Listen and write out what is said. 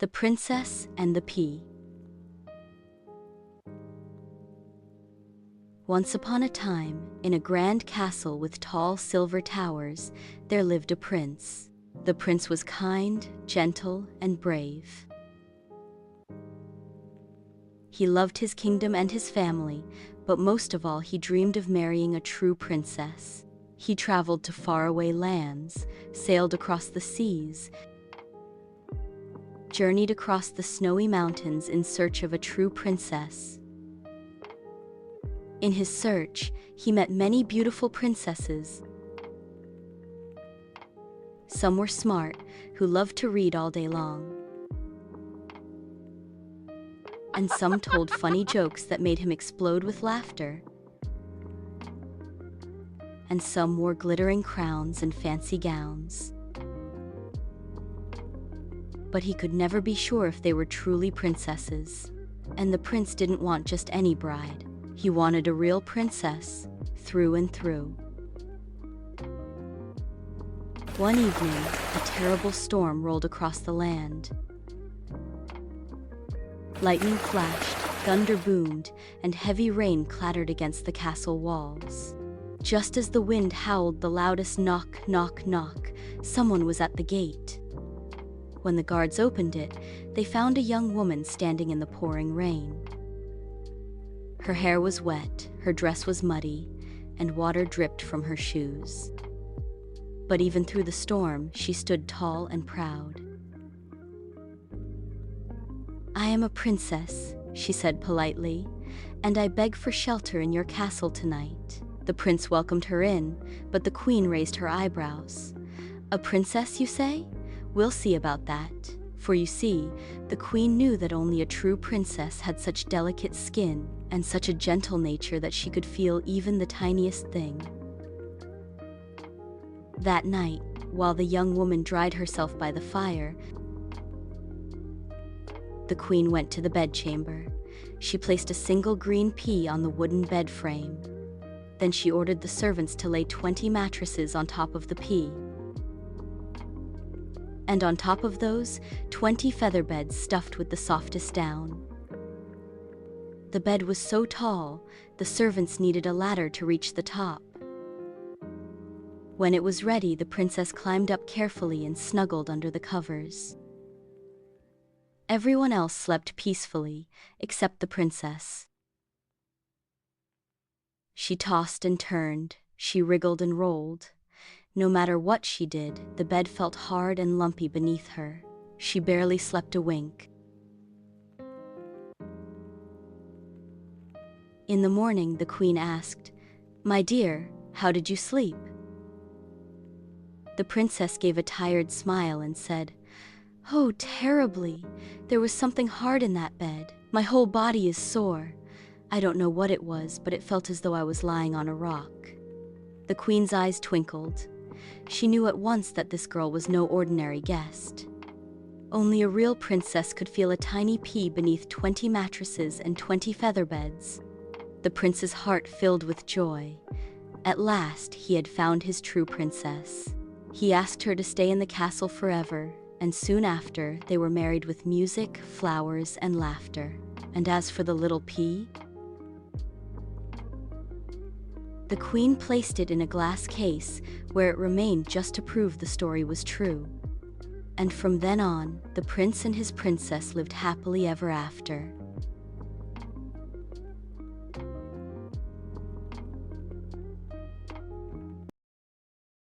The Princess and the Pea. Once upon a time, in a grand castle with tall silver towers, there lived a prince. The prince was kind, gentle, and brave. He loved his kingdom and his family, but most of all he dreamed of marrying a true princess. He traveled to faraway lands, sailed across the seas, journeyed across the snowy mountains in search of a true princess. In his search, he met many beautiful princesses. Some were smart, who loved to read all day long. And some told funny jokes that made him explode with laughter. And some wore glittering crowns and fancy gowns. But he could never be sure if they were truly princesses. And the prince didn't want just any bride. He wanted a real princess, through and through. One evening, a terrible storm rolled across the land. Lightning flashed, thunder boomed, and heavy rain clattered against the castle walls. Just as the wind howled the loudest knock, knock, knock, someone was at the gate. When the guards opened it, they found a young woman standing in the pouring rain. Her hair was wet, her dress was muddy, and water dripped from her shoes. But even through the storm, she stood tall and proud. "I am a princess," she said politely, "and I beg for shelter in your castle tonight." The prince welcomed her in, but the queen raised her eyebrows. "A princess, you say? We'll see about that." For you see, the queen knew that only a true princess had such delicate skin and such a gentle nature that she could feel even the tiniest thing. That night, while the young woman dried herself by the fire, the queen went to the bedchamber. She placed a single green pea on the wooden bed frame. Then she ordered the servants to lay 20 mattresses on top of the pea. And on top of those, 20 feather beds stuffed with the softest down. The bed was so tall, the servants needed a ladder to reach the top. When it was ready, the princess climbed up carefully and snuggled under the covers. Everyone else slept peacefully, except the princess. She tossed and turned, she wriggled and rolled. No matter what she did, the bed felt hard and lumpy beneath her. She barely slept a wink. In the morning, the queen asked, "My dear, how did you sleep?" The princess gave a tired smile and said, "Oh, terribly. There was something hard in that bed. My whole body is sore. I don't know what it was, but it felt as though I was lying on a rock." The queen's eyes twinkled. She knew at once that this girl was no ordinary guest. Only a real princess could feel a tiny pea beneath 20 mattresses and 20 feather beds. The prince's heart filled with joy. At last, he had found his true princess. He asked her to stay in the castle forever, and soon after, they were married with music, flowers, and laughter. And as for the little pea, the queen placed it in a glass case, where it remained just to prove the story was true. And from then on, the prince and his princess lived happily ever after.